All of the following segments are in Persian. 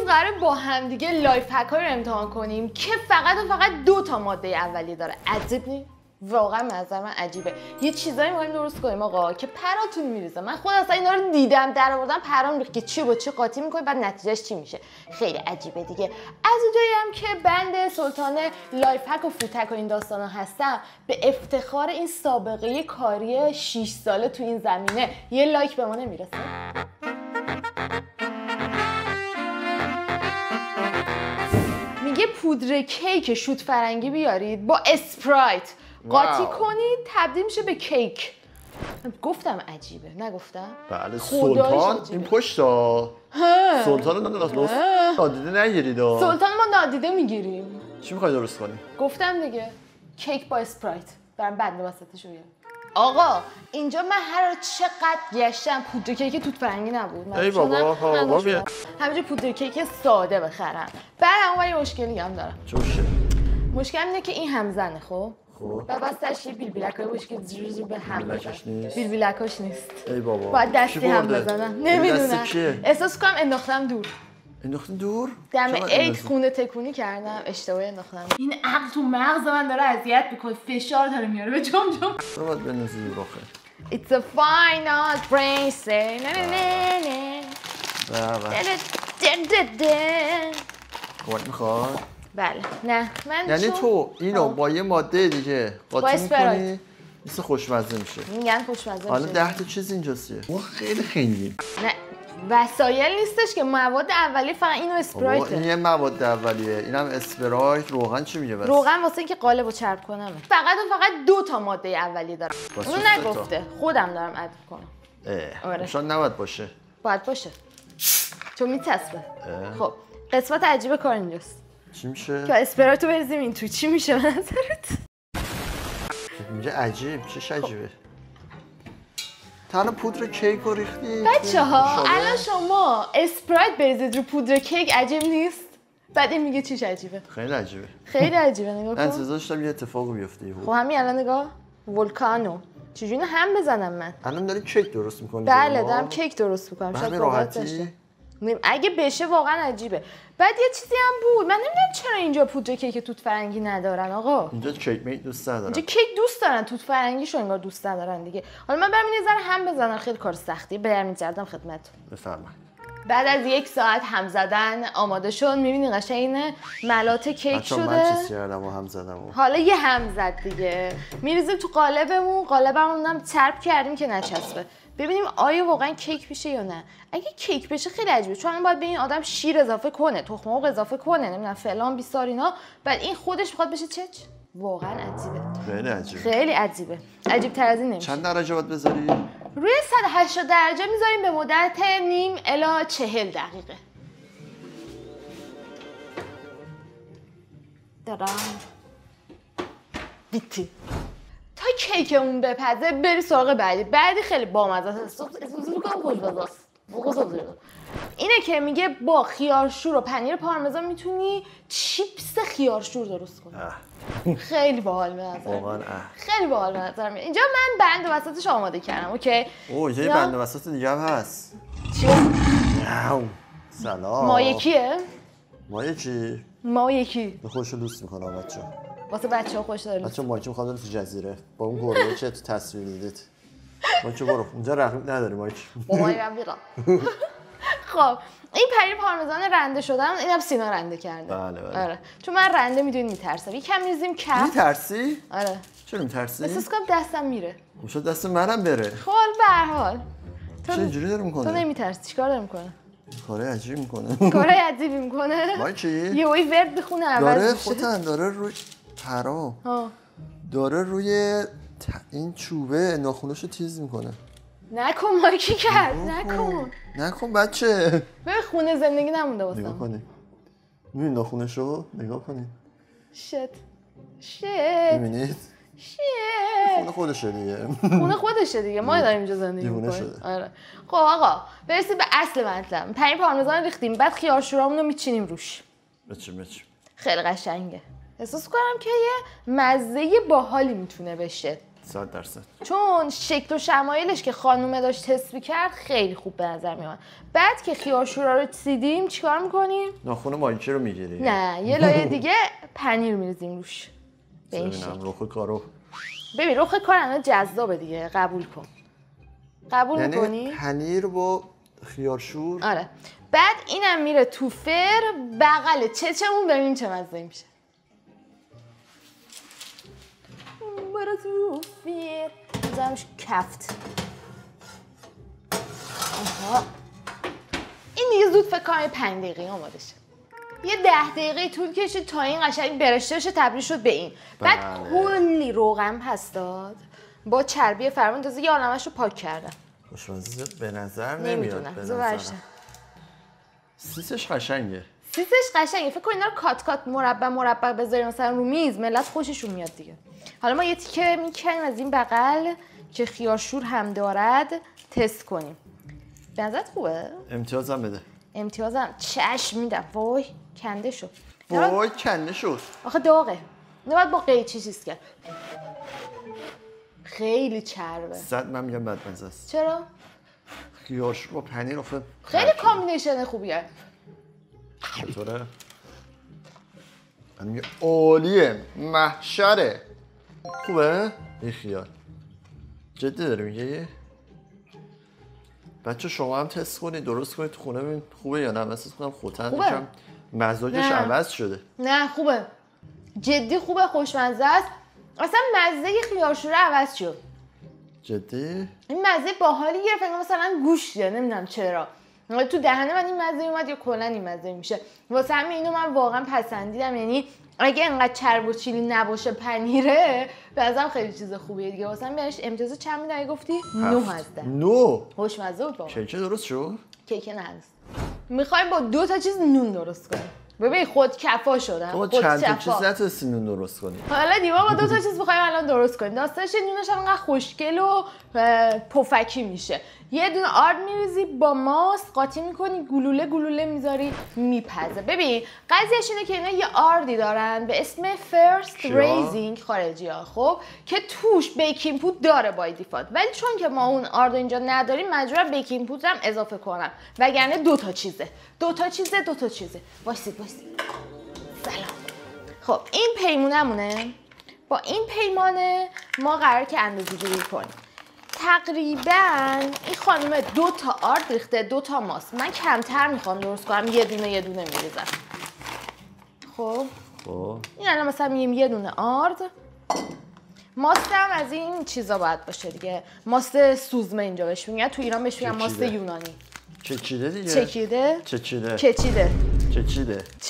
قراره با هم دیگه لایف هک رو امتحان کنیم که فقط و فقط 2 تا ماده اولیه داره. عجیب نیست؟ واقعا نظر من عجیبه. یه چیزایی می‌خوایم درست کنیم آقا که پراتون میریزه. من خود اصلا اینا رو دیدم در آوردم پرام ریخت که چی با چی قاطی می‌کنی بعد نتیجهش چی میشه. خیلی عجیبه دیگه. از اونجایی هم که بنده سلطان لایف هک و فوت هک و این داستانا هستم، به افتخار این سابقه کاری 6 ساله تو این زمینه یه لایک به ما نمیرسه؟ میگه پودر کیک شوت فرنگی بیارید با اسپرایت قاطی کنید تبدیل میشه به کیک. گفتم عجیبه نگفتم؟ بله سلطان این پشتا سلطان رو نادیده نگیرید. سلطان ما نادیده میگیریم. چی میخوای درست کنی؟ گفتم دیگه کیک با اسپرایت. برام بنده وسطش رو آقا اینجا من هر چقدر گشتم پودر کیک توت فرنگی نبود. ای بابا همینجا پودر کیک ساده بخرم. بعد یه مشکلی هم دارم. چه مشکلی؟ مشکل اینه که این همزنه. خب و واسش یه بیلبیلکای باشه که زور به هم بزنه. بیلبیلکاش نیست. ای بابا باید دستی هم بزنم. نمیدونم. احساس کنم انداختم دور. انداختن دور؟ دم عید خونه تکونی کردم اشتباهی انداختم. این عقل تو مغز من داره اذیت میکنه. فشار داره میاره به جمجم. تو باید بنویسی دور آخه. It's a final brain say نه نه نه نه. کمک میخواد؟ بله نه من یعنی تو اینو با یه ماده دیگه قاطی میکنی مثل خوشمزه میشه. میگن خوشمزه میشه. حالا 10 تا چیز اینجاست. ما خیلی خنگیم. نه وسایل نیستش که مواد اولیه فقط اینو اسپرایته. این یه مواد اولیه. اینم اسپرایت. روغن چی میگه بس؟ روغن واسه اینکه قالبو چرب کنم. فقط و فقط 2 تا ماده اولیه داره. اون نگفته. خودم دارم اد کنم. آره. شاید نباید باشه. باید باشه. چون میچسبه. خب قسمت عجیب کار اینجاست. چی میشه؟ که اسپرایتو بریزیم این تو چی میشه به نظرت؟ میگه عجیب. چش عجیبه؟ تنها پودر کیک رو ریختی. بچه‌ها الان شما اسپرایت بریزید رو پودر کیک عجیب نیست؟ بعد این میگه چیش عجیبه؟ خیلی عجیبه. خیلی عجیبه. نگاه کن. انتظار داشتم یه اتفاقی بیفته. خب همین الان نگاه. ولکانو. چجوری اینو هم بزنم من؟ الان داری کیک درست می‌کنی؟ بله دارم کیک درست می‌کنم. شاید راحتی. اگه بشه واقعا عجیبه. بعد یه چیزی هم بود من نمیدونم چرا اینجا پودر کیک توت فرنگی ندارن آقا. اینجا کیک می دوست ندارن. اینجا کیک دوست دارن توت فرنگیشو انگار دوست ندارن دیگه. حالا من برم یه ذره هم بزنم. خیلی کار سختی. برمیگردم خدمتتون. بفرمایید. بعد از 1 ساعت هم زدن آماده شد. می‌بینی قشنگ اینه ملات کیک شده. من چیز کردم و هم زدم. حالا یه هم زد دیگه. می‌ریزیم تو قالبمون. قالبمون چرب کردیم که نچسبه. ببینیم آیا واقعا کیک میشه یا نه. اگه کیک بشه خیلی عجیبه چون باید به این آدم شیر اضافه کنه، تخم مرغ اضافه کنه، نمیدونم فلان بیسار اینا، بعد این خودش میخواد بشه چچ. واقعا عجیبه. خیلی عجیبه. خیلی عجیبه. عجیب تر از این نمیشه. چند درجه باید بذاری؟ روی 180 درجه میذاریم به مدت نیم الی 40 دقیقه. دارم. بیتی. تا کیکمون بپزه بری سراغ بعدی خیلی بامزه است. اینه که میگه با خیارشور و پنیر پارمزان میتونی چیپس خیارشور درست کنی. خیلی باحال به نظر واقعا خیلی باحال به نظر میاد. اینجا من بند وسطش آماده کردم. اوکی اوه یه بند وسط دیگه هم هست. چیه؟ سلام. ما یکیه؟ ما یکی خوشو دوست میکنم بچه. واسه بچه‌ها خوش داره. بچه‌ها مایکی می‌خوام تو جزیره با اون گروه چه تو تصویر دیدید. مایکی برو اونجا رقیب نداری مایکی. بابایم میرم. خب این پنیر پارمزان رنده شدن اینم سینا رنده کرده. بله. آره چون من رنده میدونی میترسم. یکم می‌ریزیم کف. میترسی؟ آره. چرا میترسی؟ احساس کنم دستم میره. میشه دست منم بره. خب به هر حال. چه اینجوری داره میکنه؟ تو نمیترسی چیکار داره میکنه؟ کار عجیبی میکنه. کار عجیبی میکنه؟ مایکی؟ یه ورد بخونه عوض میشه. داره روی پرام. داره روی این چوبه ناخوناشو تیز میکنه. نکن مایکی کرد. نکن بچه. به خونه زندگی نمونده واسم. نگاه کنی. میبینی ناخونشو نگاه کنی. شت. میبینید؟ خونه خودشه دیگه. ما داریم اینجا زندگی میکنیم. آره. خب آقا برسیم به اصل مطلب. پنیر پارمزان ریختیم بعد خیارشورامون رو میچینیم روش. بچه. خیلی قشنگه. احساس کنم که یه مزه باحالی میتونه بشه. 100%. چون شکل و شمایلش که خانومه داشت تست می‌کرد خیلی خوب به نظر میاد. بعد که خیارشورا رو چیدیم چیکار می‌کنیم؟ ناخن مایچه رو می‌گیری؟ نه یه لایه دیگه پنیر می‌ریزیم روش. ببینم رخ کارو. ببین رخ کار الان جذابه دیگه، قبول کن. قبول می‌کنی؟ یعنی پنیر با خیارشور؟ آره. بعد اینم میره تو فر بغل چچمون ببینیم چه مزه‌ای میشه. برو تو فر. بذارمش کفت. آها. این دیگه زود فکر کنم 5 دقیقه آماده شه. یه 10 دقیقه طول کشید تا این قشنگ برشته بشه تبدیل شد به این. بعد کلی روغن پس داد. با چربی فرمون تازه یه عالمش رو پاک کردم. خوشمزه به نظر نمیاد. به نظر. سیسش قشنگه. سیسش قشنگه. فکر کن اینا رو کات کات مربع بذاریم مثلا رو میز، ملت خوششون میاد دیگه. حالا ما یه تیکه میکنیم از این بغل که خیارشور هم دارد تست کنیم. به نظرت خوبه؟ امتیازم بده. امتیازم چشم میدم. وای کنده شد. وای کنده شد. آخه داغه. نه باید با قیچی چیز کرد. خیلی چربه. 100 من میگم بدمزه است. چرا؟ خیارشور با پنیر آخه خیلی کامبینیشن خوبیه. چطوره؟ من میگم عالیه، محشره. خوبه؟ این خیار. جدی داری میگه؟ بچه شما هم تست کنید، درست کنید تو خونه ببین خوبه یا نه. مثلا کنم خوتن یکم مزاجش عوض شده. نه خوبه. جدی خوبه، خوشمزه است. اصلا مزه خیارشور عوض شد. جدی؟ این مزه باحالی گرفت، مثلا گوشته، نمیدونم چرا. تو دهن من این مزه اومد یا کلا این مزه میشه. واسه همین اینو من واقعا پسندیدم. یعنی اگه انقدر چرب و چیلی نباشه پنیره، به نظرم خیلی چیز خوبیه دیگه. واسه همین بهش امتیاز چند میدی گفتی؟ 9 از 10. 9. خوشمزه بود واقعا. کیک درست شد؟ کیک نه هست. میخوایم با 2 تا چیز نون درست کنیم. ببین خود کفا شدم. تو چند تا چیز نتونستی نون درست کنی. حالا دیگه با 2 تا چیز می‌خوایم الان درست کنیم. داستانش نونش هم انقدر خوشگل و پفکی میشه. یه دونه آرد میریزی با ماست قاطی می‌کنی، گلوله میذاری میپزه. ببین قضیهش اینه که اینا یه آردی دارن به اسم فرست ریزینگ خارجی‌ها، خب که توش بیکینگ پود داره بای دیفالت. ولی چون که ما اون آرد اینجا نداریم مجبورم بیکینگ پود هم اضافه کنم. وگرنه 2 تا چیزه. 2 تا چیزه. وایسید. سلام. خب این پیمونمونه. با این پیمانه ما قراره که اندازه‌گیری کنیم. تقریبا این خانم 2 تا آرد ریخته، 2 تا ماست. من کمتر میخوام درست کنم، یه دونه میریزم. خب این الان مثلا میگیم یه دونه آرد. ماست هم از این چیزا باید باشه دیگه. ماست سوزمه اینجا بهش میگن، تو ایران بهش میگن ماست یونانی. چکیده دیگه.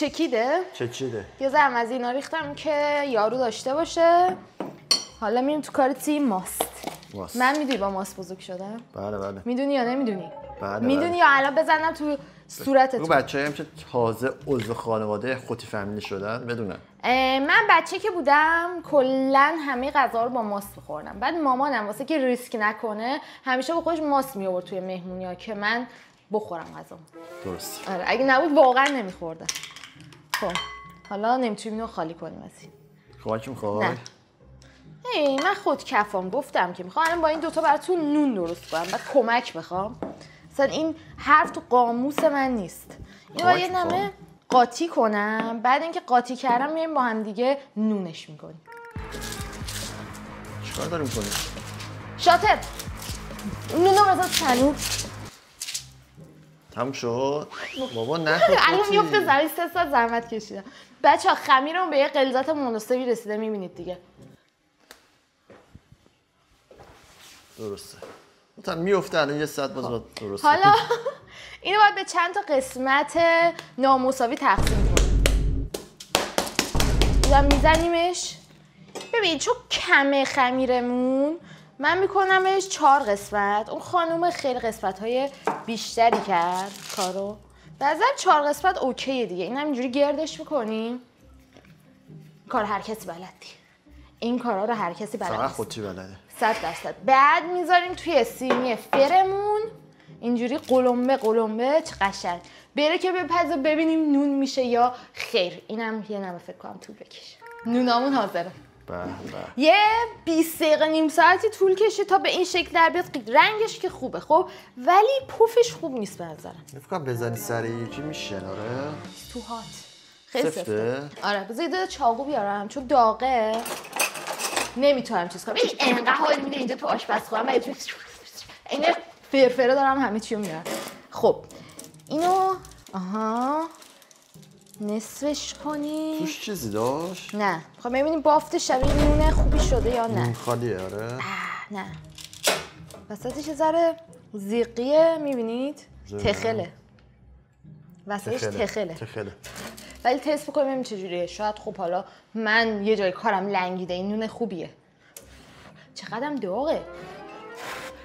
چکیده. یه ذره از اینا ریختم که یارو داشته باشه. حالا میریم تو کار تیم ماست. من میدونی با ماست بزرگ شدم؟ بله. میدونی یا نمیدونی؟ بله. میدونی یا الان بزنم تو صورتت؟ اون بچه‌ام که تازه عضو خانواده خوتی فامیلی شدن بدونن. من بچه که بودم کلا همه غذا رو با ماست می‌خوردم. بعد مامانم واسه که ریسک نکنه همیشه با خودش ماست می‌آورد توی مهمونی‌ها که من بخورم غذامو. درست. آره اگه نبود واقعا نمی‌خوردم. خب حالا نمی‌تونیم اینو خالی کنیم از این. کمک می‌خوای؟ نه. من خود کفام گفتم که میخوام الان با این 2 تا براتون نون درست کنم. بعد کمک میخوام. مثلا این حرف تو قاموس من نیست. اینو یه نمه قاطی کنم. بعد اینکه قاطی کردم میایم با هم دیگه نونش میکنیم. چیکار داری می‌کنی؟ شاطر. نونو بذار تنور. تموم شد. بابا نخور. الان میفته زمین 3 ساعت زحمت کشیدم. بچه‌ها خمیرمون به یه غلظت مناسبی رسیده میبینید دیگه. درسته. مثلا میفته الان 1 ساعت باز درسته. حالا اینو باید به چند تا قسمت نامساوی تقسیم کنیم. میزنیمش. ببین چون کمه خمیرمون من میکنمش 4 قسمت. اون خانوم خیلی قسمت‌های بیشتری کرد کارو. به نظر 4 قسمت اوکیه دیگه. این همینجوری گردش میکنیم. کار هر کسی بلدی. این کارا رو هر کسی بلده. فقط خودتی بلده. 100%. بعد میذاریم توی سینی فرمون اینجوری قلمبه چه قشنگ. بره که بپزه ببینیم نون میشه یا خیر. اینم یه نمه فکر کنم طول بکشه. نونامون حاضره. یه 20 دقیقه نیم ساعتی طول کشید تا به این شکل در بیاد. رنگش که خوبه خب، ولی پفش خوب نیست به نظرم. می‌فکرم بزنی سر یکی میشن. آره تو هات خیلی سفته. آره بذار یه چاقو بیارم چون داغه نمیتونم چیز کنم. این انقدر حال میده اینجا تو آشپزخونه این فرفره دارم همه چی رو میارم. خب اینو نصفش کنی. توش چیزی داشت؟ نه خب ببینیم بافت شبیه نون خوبی شده یا نه. نون خالیه. آره نه وسطش یه ذره زیقیه میبینید؟ تخله وسطش تخله ولی تست بکنیم ببینیم چجوریه. شاید خب حالا من یه جای کارم لنگیده این نون خوبیه. چقدرم داغه.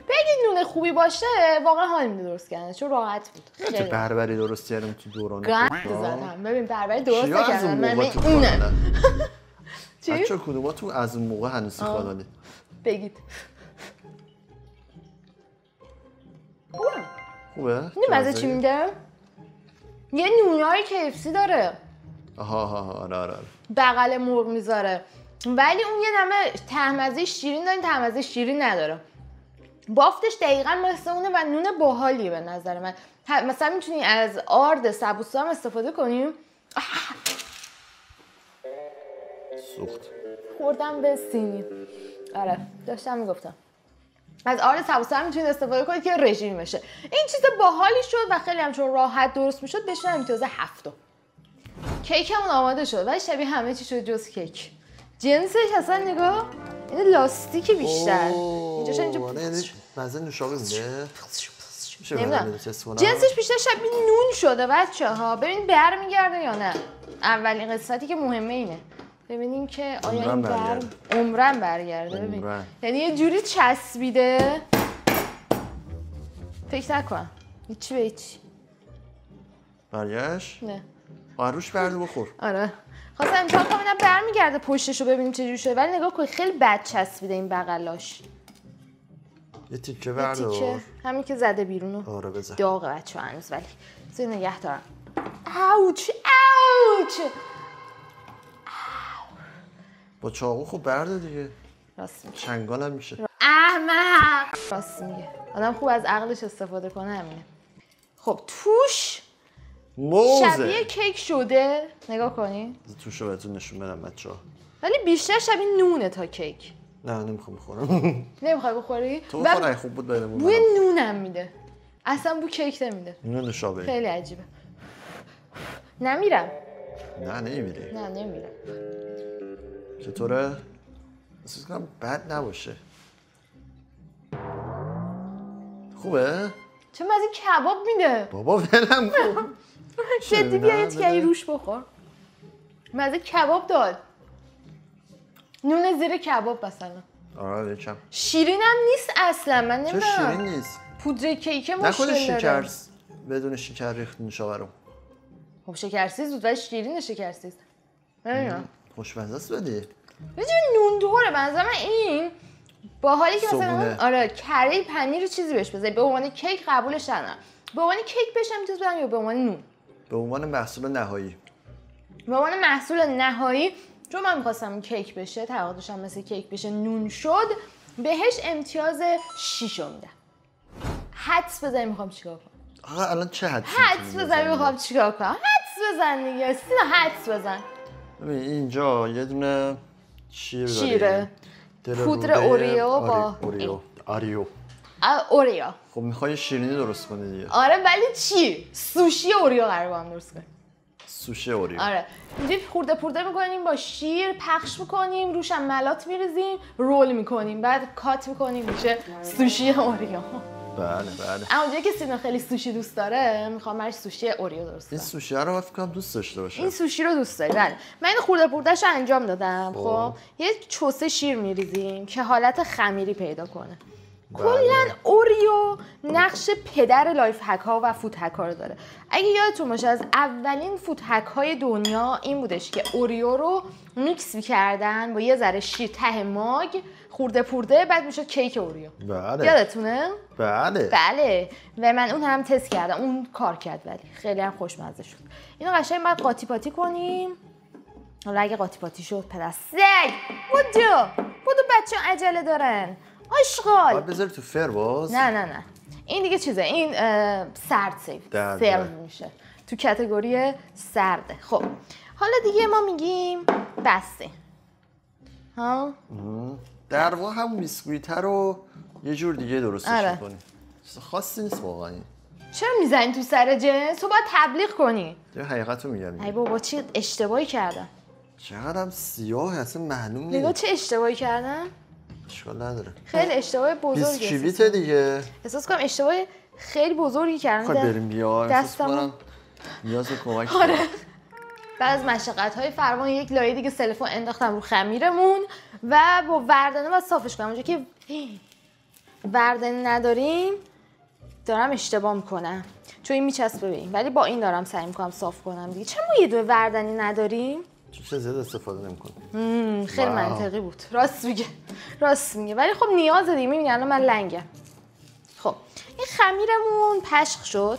بگید نون خوبی باشه واقعا حال میده درست کردن چون راحت بود. خیلی بربری درست کردم تو دوران گند زدم. ببین بربری درست کردم من اونه. چی؟ بچه کدوما تو از اون موقع هنوز خواندید؟ بگید. خوبه؟ این مزه چی میده؟ یه نونای KFC داره. آره بغل مرغ میذاره ولی اون یه نمه طعم‌مزه شیرین داره. طعم‌مزه شیرین نداره. بافتش دقیقاً مثل اونه و نون باحالیه به نظر من. مثلا میتونی از آرد سبوسا هم استفاده کنیم. سوخت خوردم به سینی. آره داشتم میگفتم از آرد سبوسا هم میتونید استفاده کنید که رژیم بشه. این چیز باحالی شد و خیلی هم چون راحت درست میشد بهش امتیاز 7. کیکمون آماده شد ولی شبیه همه چی شد جز کیک. جنسش اصلا نگاه این لاستیکی بیشتر. اینجاش اینجا مزه نوشابه میده. نمیدونم جنسش بیشتر شبیه نون شده بچه‌ها. ببین برمیگرده یا نه. اولین قسمتی که مهمه اینه ببینیم که آیا این عمرن برگرده. ببین یعنی یه جوری چسبیده فکر نکنم هیچی به هیچی برگشت. نه روش برده بخور. آره خواستم امتحان کنم اینا برمیگرده پشتشو ببینیم چه جوری شده ولی نگاه کن خیلی بد چسبیده این بغلاش. یه تیکه بردار. همین که زده بیرونو. آره بذار. داغه بچه‌ها هنوز ولی بذار نگه دارم. اوچ با چاقو خب برده دیگه. راست میگه. چنگالم میشه. احمق. راست میگه. آدم خوب از عقلش استفاده کنه همینه. خب توش شبیه کیک شده. نگاه کنی. توشو بهتون نشون بدم بچه‌ها. ولی بیشتر شبیه نونه تا کیک. نه نمیخوام بخورم. نمیخوای بخوری؟ تو بخور خوب بود بریم. بوی نونم میده. اصلا بو کیک نمیده. نون نوشابه. خیلی عجیبه. نمیرم. نه نمیری. نه نمیرم. چطوره؟ احساس کنم بد نباشه. خوبه؟ چه مزه کباب میده. بابا ولم کن. جدی بیا یه تیکه روش بخور. مزه کباب داد. نون زیر کباب مثلا. آره یکم. شیرین هم نیست اصلا. من نمیدونم. چه شیرین نیست؟ پودر کیک مشکل داره. نکنه شکر بدون شکر ریخت نوشابه رو. خب شکرسیز بود ولی شیرین شکرسیز. نمیدونم. خوشمزه است بدی. یه جور نون دوره بنظر من این باحالی که مثلا آره کره پنیر چیزی بهش بذاری به عنوان کیک قبولش ندارم. به عنوان کیک بهش امتیاز بدم یا به عنوان نون؟ به عنوان محصول نهایی. به عنوان محصول نهایی چون من می‌خواستم کیک بشه توقعاتم مثل کیک بشه نون شد بهش امتیاز 6 میدم. حدس بزنی می‌خوام چیکار کنم؟ آقا الان چه حدس بزنی می‌خوام چیکار کنم؟ حدس بزن دیگه. سینا حدس بزن. ببین اینجا یه دونه شیره. پودر اوریو با اوریو. خب میخوای شیرینی درست کنی دیگه. آره ولی چی؟ سوشی اوریو قراره با هم درست کنیم. سوشی اوریو. آره. اینجوری خورده میکنیم با شیر پخش میکنیم روش هم ملات میریزیم رول میکنیم بعد کات میکنیم میشه سوشی اوریو. بله. اما اونجایی که سینا خیلی سوشی دوست داره میخوام براش سوشی اوریو درست کنم. این سوشی رو فکر کنم دوست داشته باشه. این سوشی رو دوست داری. بله. من این خورده‌ش انجام دادم. خب یه چوسه شیر میریزیم که حالت خمیری پیدا کنه. کلا اوریو نقش پدر لایف هک ها و فود هک ها رو داره. اگه یادتون باشه از اولین فود هک های دنیا این بودش که اوریو رو میکس می‌کردن با یه ذره شیر ته ماگ خورده بعد میشد کیک اوریو. بله. یادتونه؟ بله. و من اون هم تست کردم. اون کار کرد ولی خیلی هم خوشمزه شد. اینو قشنگ بعد قاطی پاتی کنیم. حالا اگه قاطی پاتی شد پدر سگ بودو بچه عجله دارن آشغال. باید بذاری تو فر باز؟ نه این دیگه چیزه، این سرد سرو میشه تو کاتگوری سرده. خب حالا دیگه ما میگیم بسته ها. در واقع هم بیسکویت رو یه جور دیگه درستش میکنی. چیز خاصی نیست واقعا. چرا میزنی تو سر جنس؟ تو باید تبلیغ کنی. دیگه حقیقت رو میگم. ای بابا چه اشتباهی کردم. چقدر هم سیاه اصلا معلوم نیست. نگاه چه اشتباهی کردم. اشکال نداره. خیلی اشتباه بزرگی. بیسکویت دیگه. احساس کنم اشتباه خیلی بزرگی کردم. خب بریم بیا. دستم نیاز به کمک. آره. بعد از مشقت‌های فراوان یک لایه دیگه سلفون انداختم رو خمیرمون و با وردنه باید صافش کنم. اونجا که وردنه نداریم دارم اشتباه میکنم چون این میچسبه به این، ولی با این دارم سعی میکنم صاف کنم دیگه. چرا ما یه دونه وردنی نداریم؟ چون زیاد استفاده نمیکنم. خیلی منطقی بود. راست میگه ولی خب نیاز دیگه. میبینی الان من لنگم. خب این خمیرمون پشق شد.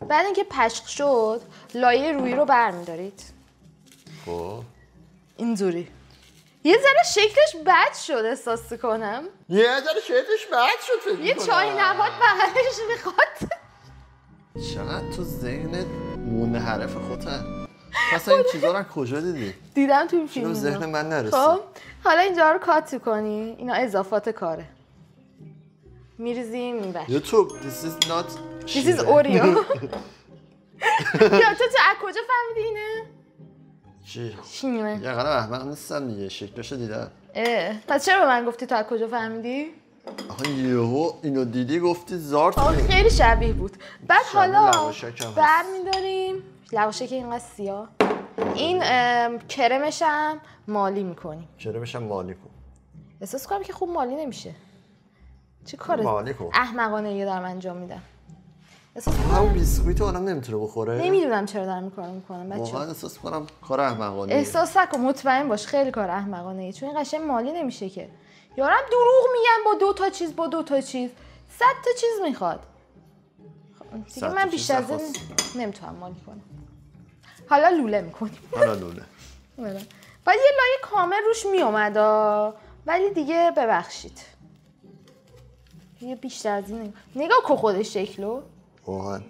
بعد اینکه پشق شد لایه روی رو برمیدارید. خب اینجوری یه ذره شکلش بد شد احساس کنم. یه ذره شکلش بد شد. یه چای نبات بغلش میخواد. چقدر تو ذهنت منحرف خودت. مثلا این چیزا رو کجا دیدی؟ دیدم تو این فیلم. چون ذهن من نرسید. خب حالا اینجا رو کات کنی. اینا اضافات کاره. میریزیم این بر. یوتیوب this is not This is Oreo. یا تو از کجا فهمیدی اینه؟ چی؟ شینیمه. یه قدم احمق نیستم دیگه. شکلشو دیدم. پس چرا به من گفتی تو از کجا فهمیدی؟ آخه یهو اینو دیدی گفتی زارت بود. خیلی شبیه بود. بعد حالا برمی‌داریم لواشک اینقدر سیاه. این کرمش هم مالی می‌کنیم. کرمش هم مالی کن. احساس کنم که خوب مالی نمیشه. چه کار احمقانه‌ای دارم انجام میدم. همون بیسکویت آدم نمیتونه بخوره. نمیدونم چرا دارم این کارو میکنم بچه‌ها. واقعا احساس کنم کار احمقانه. احساس نکن، مطمئن باش خیلی کار احمقانه ای، چون این قشنگ مالی نمیشه که. یارم دروغ میگن با دو تا چیز 100 تا چیز میخواد. دیگه من بیشتر از این نمیتونم مالی کنم. حالا لوله میکنیم. بعد یه لایه کامل روش میومد ولی دیگه ببخشید. یه بیشتر از این نگاه که خودش شکلو. واقعا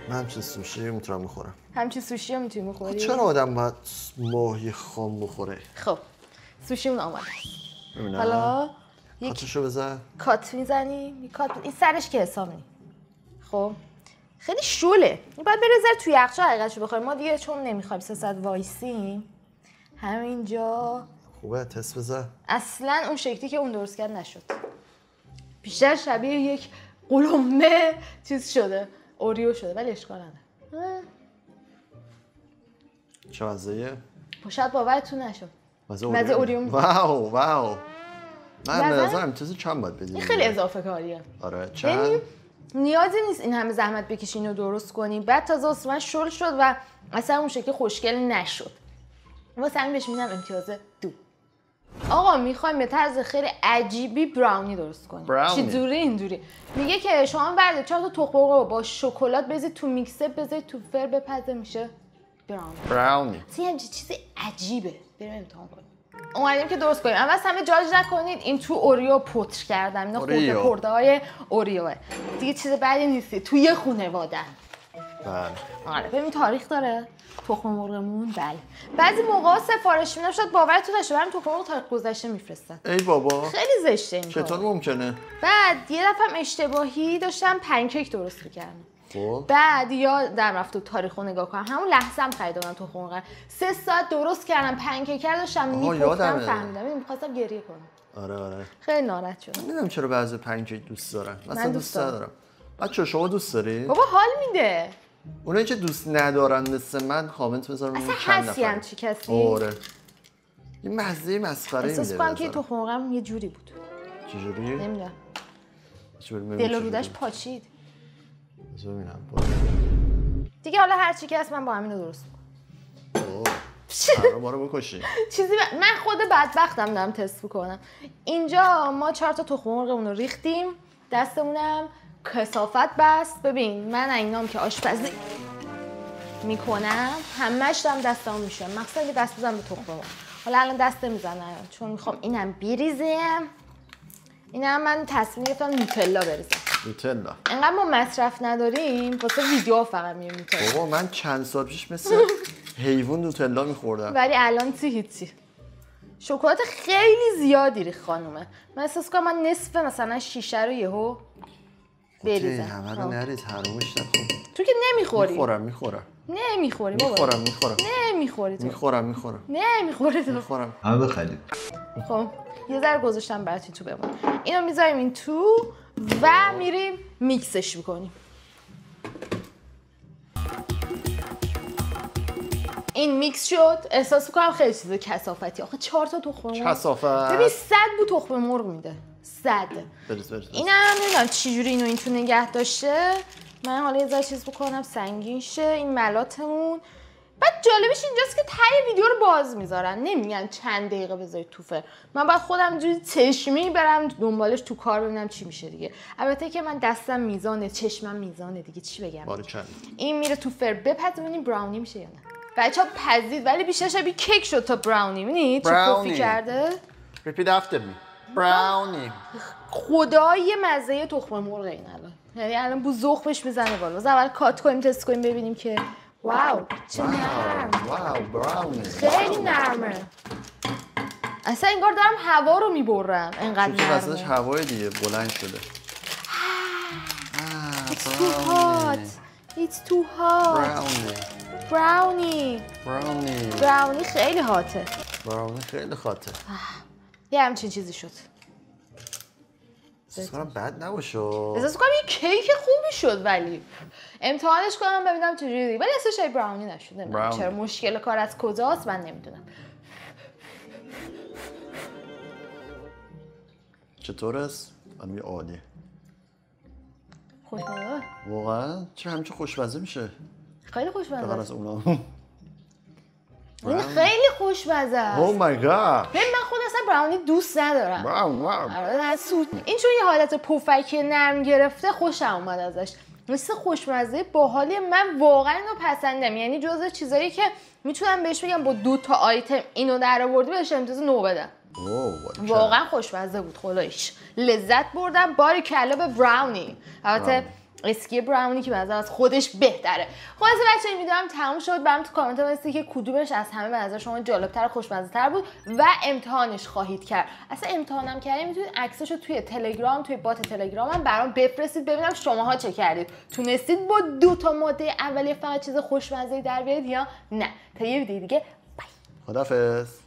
من همچین سوشی میتونم بخورم. همچین سوشی هم میتونی بخوری؟ چرا آدم باید ماهی خام بخوره؟ خب سوشیمون آماده. حالا کاتشو بزن. کات میزنیم. این سرش که حساب نی. خب خیلی شوله. این باید بره زر توی یخچال حقیقتشو بخوریم. ما دیگه چون نمیخوایم 3 ساعت وایسیم همینجا. خوبه تست بزن. اصلا اون شکلی که اون درست کرد نشد. بیشتر شبیه یک قلمه چیز شده، اوریو شده، ولی اشکال نداره. چه مزه‌ایه؟ شاید باورتون نشد. مزه اوریو. واو. من به نظرم چیزی چند باید بدیم. این خیلی اضافه کاریه. آره چند؟ نیازی نیست این همه زحمت بکشی اینو درست کنی. بعد تازه اصلا شل شد و اصلا اون شکل خوشگل نشد. واسه همین بهش میدم امتیاز 2. آقا میخوایم به طرز خیلی عجیبی براونی درست کنیم. چجوری اینجوری؟ میگه که شما برده 4 تا تخم مرغ با شکلات بزنید تو میکسر، بذارید تو فر بپزه میشه براونی. این چیز عجیبه. بریم امتحان کنیم. اومدیم که درست کنیم. اول همه جاج نکنید. این تو اوریو پتر کردم. اینا خورده های اوریوه. دیگه چیز بدی نیست. توی خانواده. بله. آره ببین تاریخ داره. تخم مرغمون بله. بعضی موقعا سفارش میدم شاید باورتون نشه برام تخم مرغ تاریخ گذشته میفرستن. ای بابا. خیلی زشته این کار. چطور ممکنه؟ بعد یه دفعه اشتباهی داشتم پنکیک درست می‌کردم. خب. بعد یادم رفت تو تاریخو نگاه کنم. همون لحظه هم خریدم تخم مرغ. 3 ساعت درست کردم پنکیک داشتم میپختم فهمیدم. می‌خواستم گریه کنم. آره. خیلی ناراحت شدم. نمیدونم چرا بعضی پنکیک دوست دارن. مثلا دوست ندارم. بچه‌ها شما دوست دارید؟ بابا حال میده. اونایی که دوست ندارن مثل من کامنت بذارن اصلا هستی هم چی کسی؟ آره این مزه مسخره میده. احساس کنم که تخم مرغم یه جوری بود. چجوری؟ نمیدونم. دل و رودش پاچید. ببینم. دیگه حالا هر چی که هست من با همینو درست ما رو بکشی. چیزی من خود بدبختم دارم تست میکنم. اینجا ما 4 تا تخم مرغمون رو ریختیم. دستمونم کثافت بست. ببین من اینام که آشپزی میکنم همش دستم میشه، مخصوصا که دست بزنم به تخم مرغ. حالا الان دست نمیزنم چون میخوام اینم بریزم. اینم من تصمیم گرفتم نوتلا بریزم. نوتلا انقدر ما مصرف نداریم واسه ویدیو فقط میام نوتلا. بابا من چند سال پیش مثل حیوان نوتلا میخوردم، ولی الان هیچی. شکلات خیلی زیادی ریخت خانومه. من احساس کنم من نصف مثلا شیشه رو یهو بریزم. همه رو نریز، حرومش نکن. تو که نمیخوری. میخورم. نمیخوری بابا. میخورم. نمیخوری تو. میخورم. نمیخوری تو. میخورم. همه بخرید. خب یه ذره گذاشتم براتون تو بمون. اینو میذاریم این تو و میریم میکسش میکنیم. این میکس شد. احساس میکنم خیلی چیز کثافتی. آخه 4 تا تخم مرغ. کثافت. ببین 100 بو تخم مرغ میده. 100. بریز. اینم نمیدونم چجوری اینو تو نگه داشته. من حالا یه ذره چیز بکنم سنگین شه این ملاتمون. بعد جالبش اینجاست که ته ویدیو رو باز میذارن، نمیگن چند دقیقه بذارید تو فر. من باید خودم اینجوری چشمی برم دنبالش تو کار ببینم چی میشه دیگه. البته که من دستم میزانه، چشمم میزانه دیگه، چی بگم. این میره تو فر. بپز ببینیم براونی میشه یا نه. بچه‌ها پزید ولی بیشتر شبیه کیک شد تا براونی. ببینید چه کافی کرده. Repeat after me. براونی. خدای مزه تخم مرغ این الان. یعنی الان بو ذوقش میزنه بالا. باز اول کات کنیم تست کنیم ببینیم که واو چه نرم. واو براونی. خیلی نرمه. اصلا انگار دارم هوا رو میبرم انقدر نرمه. چون که وسطش هوای دیگه بلند شده. It's too hot. It's too hot. براونی خیلی هاته. براونی خیلی خاطه. یه همچین چیزی شد. احساس کنم بد نباشه. احساس کنم یه کیک خوبی شد ولی امتحانش کنم ببینم چجوری دیگه. ولی اصلا شاید براونی نشد. نمیدونم چرا، مشکل کار از کجاست من نمیدونم. چطور است؟ من عالیه. خوشمزه. واقعا چرا همینجور خوشمزه میشه؟ خیلی خوشمزه. بغیر از اونا. این خیلی خوشمزه است. او مای گاد. ببین من خود اصلا براونی دوست ندارم. واو. این چون یه حالت پفکی نرم گرفته خوشم اومد ازش. مثل خوشمزه باحالی. من واقعا اینو پسندم. یعنی جزو چیزایی که میتونم بهش بگم با 2 تا آیتم اینو در آوردی بهش امتیاز 9 بدم. واقعا خوشمزه بود خداییش. لذت بردم. باریکلا به براونی. البته اسکی براونی که به نظر از خودش بهتره. خلاص بچه‌ها این ویدیو هم تموم شد. برام تو کامنت نوشتید که کدومش از همه به نظر شما جالب‌تر و خوشمزه‌تر بود و امتحانش خواهید کرد. اصلا امتحانم کردید میتونید عکسشو توی تلگرام، توی بات تلگرامم برام بفرستید ببینم شماها چه کردید. تونستید با 2 تا ماده اولیه فقط چیز خوشمزه‌ای در بیارید یا نه. تا یه ویدیو دیگه. بای. خدافظ.